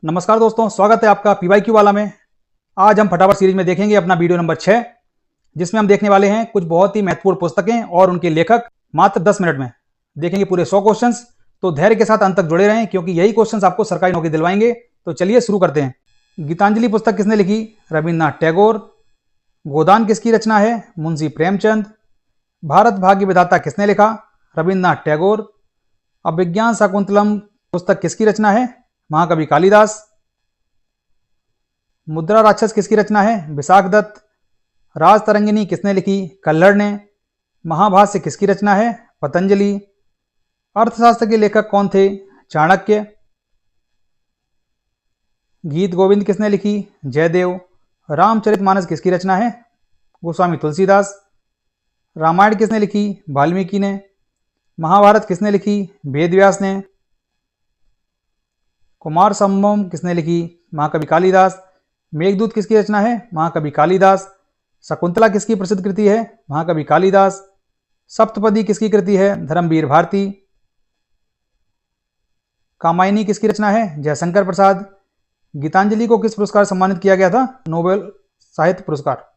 नमस्कार दोस्तों, स्वागत है आपका पीवाईक्यू वाला में। आज हम फटाफट सीरीज में देखेंगे अपना वीडियो नंबर 6, जिसमें हम देखने वाले हैं कुछ बहुत ही महत्वपूर्ण पुस्तकें और उनके लेखक। मात्र 10 मिनट में देखेंगे पूरे 100 क्वेश्चंस। तो धैर्य के साथ अंत तक जुड़े रहें, क्योंकि यही क्वेश्चंस आपको सरकारी नौकरी दिलवाएंगे। तो चलिए शुरू करते हैं। गीतांजलि पुस्तक किसने लिखी? रविन्द्रनाथ टैगोर। गोदान किसकी रचना है? मुंशी प्रेमचंद। भारत भाग्य विधाता किसने लिखा? रविन्द्रनाथ टैगोर। अभिज्ञान शाकुंतलम पुस्तक किसकी रचना है? महाकवि कालिदास। मुद्रा राक्षस किसकी रचना है? विशाखदत्त। राज तरंगिनी किसने लिखी? कल्हड़ ने। महाभाष्य किसकी रचना है? पतंजलि। अर्थशास्त्र के लेखक कौन थे? चाणक्य। गीत गोविंद किसने लिखी? जयदेव। रामचरितमानस किसकी रचना है? गोस्वामी तुलसीदास। रामायण किसने लिखी? वाल्मीकि ने। महाभारत किसने लिखी? वेदव्यास ने। कुमार संभवम किसने लिखी? महाकवि कालिदास। मेघदूत किसकी रचना है? महाकवि कालिदास। शकुंतला किसकी प्रसिद्ध कृति है? महाकवि कालिदास। सप्तपदी किसकी कृति है? धर्मवीर भारती। कामायनी किसकी रचना है? जयशंकर प्रसाद। गीतांजलि को किस पुरस्कार से सम्मानित किया गया था? नोबेल साहित्य पुरस्कार।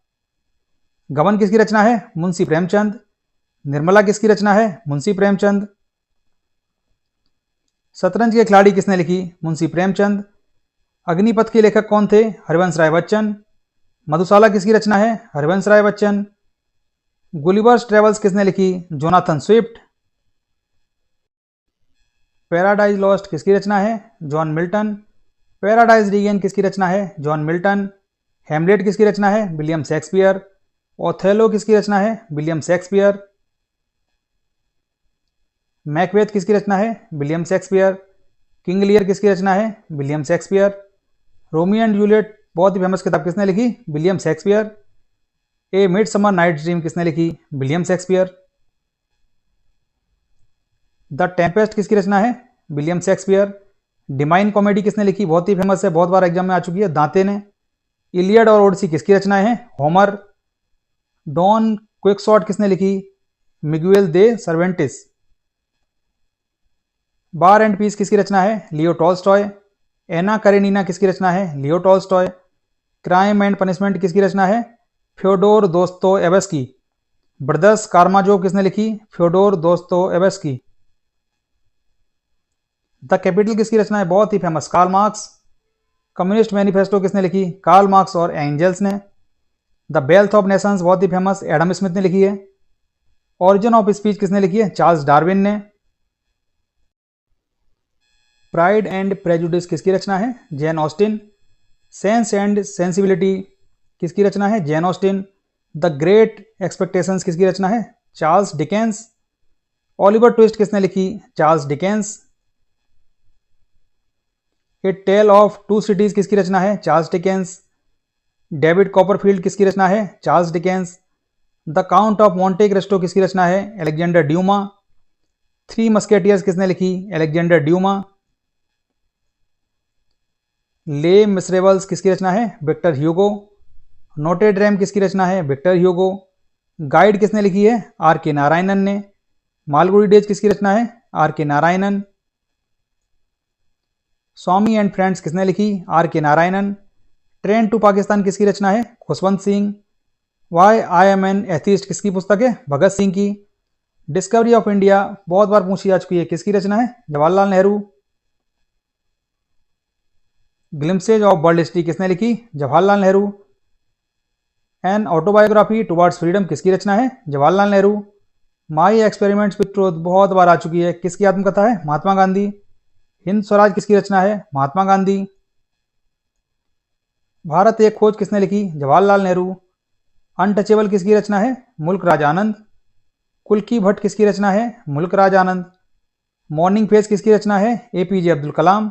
गबन किसकी रचना है? मुंशी प्रेमचंद। निर्मला किसकी रचना है? मुंशी प्रेमचंद। शतरंज के खिलाड़ी किसने लिखी? मुंशी प्रेमचंद। अग्निपथ के लेखक कौन थे? हरिवंश राय बच्चन। मधुशाला किसकी रचना है? हरिवंश राय बच्चन। गुलिवर्स ट्रेवल्स किसने लिखी? Jonathan Swift. पैराडाइज लॉस्ट किसकी रचना है? John Milton. पैराडाइज रीगेन किसकी रचना है? John Milton. हेमलेट किसकी रचना है? William Shakespeare. ओथेलो किसकी रचना है? William Shakespeare. मैकबेथ किसकी रचना है? William Shakespeare. किंग लियर किसकी रचना है? William Shakespeare. Romeo and Juliet बहुत ही फेमस किताब किसने लिखी? William Shakespeare. A midsummer night's dream किसने लिखी? William Shakespeare. द टेम्पेस्ट किसकी रचना है? William Shakespeare. डिवाइन कॉमेडी किसने लिखी? बहुत ही फेमस है, बहुत बार एग्जाम में आ चुकी है, दांते ने। इलियड और ओडिसी किसकी रचना है? होमर। डॉन क्विक्सॉट किसने लिखी? Miguel de Cervantes. War and peace किसकी रचना है? Leo Tolstoy. एना करेनिना किसकी रचना है? Leo Tolstoy. Crime and punishment किसकी रचना है? Fyodor Dostoevsky. ब्रदर्स कारामाजोव किसने लिखी? Fyodor Dostoevsky. द कैपिटल किसकी रचना है? बहुत ही famous, Karl Marx. Communist manifesto किसने लिखी? कार्ल मार्क्स और एंजल्स ने। द वेल्थ ऑफ नेशंस बहुत ही फेमस, एडम स्मिथ ने लिखी है। ओरिजिन ऑफ स्पीच किसने लिखी है? चार्ल्स डार्विन ने। प्राइड एंड प्रेजुडिस किसकी रचना है? Jane Austen. Sense and Sensibility किसकी रचना है? Jane Austen. The Great Expectations किसकी रचना है? Charles Dickens. ओलिवर ट्विस्ट किसने लिखी? Charles Dickens. A Tale of Two Cities किसकी रचना है? Charles Dickens. डेविड कॉपरफील्ड किसकी रचना है? Charles Dickens. The Count of Monte Cristo किसकी रचना है? Alexander Dumas. थ्री मस्केटियर्स किसने लिखी? Alexander Dumas. ले मिसरेबल्स किसकी रचना है? Victor Hugo. नोटे ड्रेम किसकी रचना है? Victor Hugo. गाइड किसने लिखी है? आर के नारायणन ने। मालगुडी डेज किसकी रचना है? आर के नारायणन। स्वामी एंड फ्रेंड्स किसने लिखी? आर के नारायणन। ट्रेन टू पाकिस्तान किसकी रचना है? Khushwant Singh. Why I Am An Atheist किसकी पुस्तक है? भगत सिंह की। डिस्कवरी ऑफ इंडिया बहुत बार पूछी जा चुकी है, किसकी रचना है? Jawaharlal Nehru. Glimpses of world history किसने लिखी? Jawaharlal Nehru. An autobiography towards freedom किसकी रचना है? Jawaharlal Nehru. My experiments with truth बहुत बार आ चुकी है, किसकी आत्मकथा है? महात्मा गांधी। हिंद स्वराज किसकी रचना है? महात्मा गांधी। भारत एक खोज किसने लिखी? जवाहरलाल नेहरू। अनटचेबल किसकी रचना है? मुल्क राज आनंद। कुल्की भट्ट किसकी रचना है? मुल्क राज आनंद। मॉर्निंग फेज किसकी रचना है? एपीजे अब्दुल कलाम।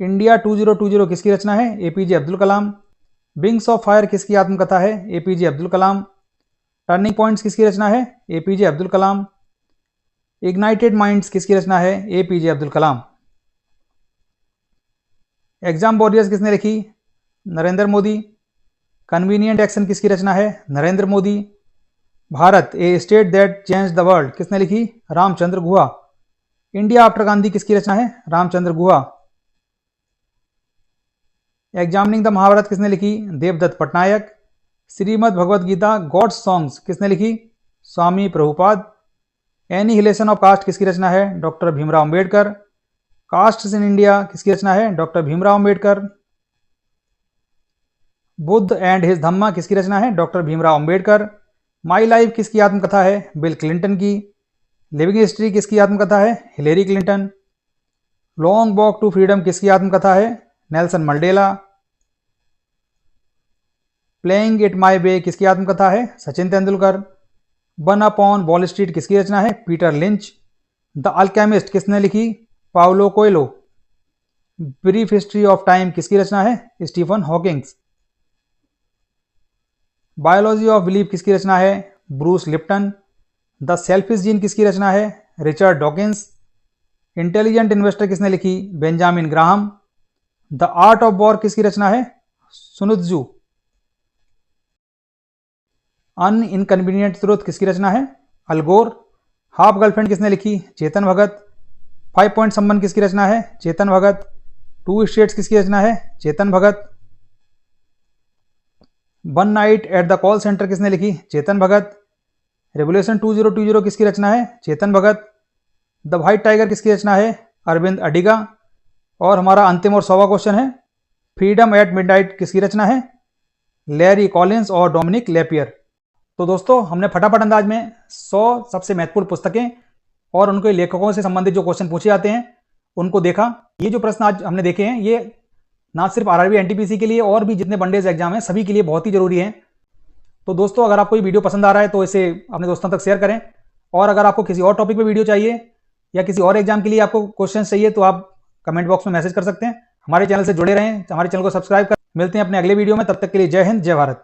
इंडिया 2020 किसकी रचना है? APJ Abdul Kalam. Wings of fire किसकी आत्मकथा है? APJ Abdul Kalam. Turning points किसकी रचना है? APJ Abdul Kalam. Ignited minds किसकी रचना है? APJ Abdul Kalam. Exam warriors किसने लिखी? नरेंद्र मोदी। कन्वीनियंट एक्शन किसकी रचना है? Narendra Modi. Bharat a state that change the world किसने लिखी? रामचंद्र गुहा। इंडिया आफ्टर गांधी किसकी रचना है? रामचंद्र गुहा। एग्जामिनिंग द महाभारत किसने लिखी? देवदत्त पटनायक। श्रीमद् भगवद गीता गॉड्स सॉन्ग्स किसने लिखी? Swami Prabhupada. Annihilation of caste किसकी रचना है? Doctor Bhimrao Ambedkar. Caste in India किसकी रचना है? Doctor Bhimrao Ambedkar. Buddha and his Dhamma किसकी रचना है? Doctor Bhimrao Ambedkar. My life किसकी आत्मकथा है? बिल क्लिंटन की। लिविंग हिस्ट्री किसकी आत्मकथा है? Hillary Clinton. Long walk to freedom किसकी आत्मकथा है? Nelson Mandela. Playing it my way किसकी आत्मकथा है? Sachin Tendulkar. One Upon Wall Street किसकी रचना है? Peter Lynch. द अल्केमिस्ट किसने लिखी? Paulo Coelho. Brief History of Time किसकी रचना है? Stephen Hawkings. Biology of Belief किसकी रचना है? Bruce Lipton. The Selfish Gene किसकी रचना है? Richard Dawkins. इंटेलिजेंट इन्वेस्टर किसने लिखी? Benjamin Graham. The Art of War किसकी रचना है? सुनुत्जू। अन इनकन्वीनियंट ट्रुथ किसकी रचना है? अल गोर। हाफ गर्लफ्रेंड किसने लिखी? चेतन भगत। 5 पॉइंट संबंध किसकी रचना है? चेतन भगत। 2 स्टेट्स किसकी रचना है? Chetan Bhagat. One night at the call centre किसने लिखी? चेतन भगत। रेवोल्यूशन 2020 किसकी रचना है? Chetan Bhagat. The white tiger किसकी रचना है? अरविंद अडिगा। और हमारा अंतिम और 100वां क्वेश्चन है, फ्रीडम एट मिडनाइट किसकी रचना है? लैरी कॉलिंस और डोमिनिक लेपियर। तो दोस्तों, हमने फटाफट अंदाज में 100 सबसे महत्वपूर्ण पुस्तकें और उनके लेखकों से संबंधित जो क्वेश्चन पूछे जाते हैं उनको देखा। ये जो प्रश्न आज हमने देखे हैं ये ना सिर्फ आरआरबी एनटीपीसी के लिए और भी जितने वनडेज एग्जाम हैं सभी के लिए बहुत ही जरूरी है। तो दोस्तों, अगर आपको ये वीडियो पसंद आ रहा है तो इसे अपने दोस्तों तक शेयर करें, और अगर आपको किसी और टॉपिक पे वीडियो चाहिए या किसी और एग्जाम के लिए आपको क्वेश्चन चाहिए तो आप कमेंट बॉक्स में मैसेज कर सकते हैं। हमारे चैनल से जुड़े रहें, हमारे चैनल को सब्सक्राइब कर। मिलते हैं अपने अगले वीडियो में, तब तक के लिए जय हिंद, जय भारत।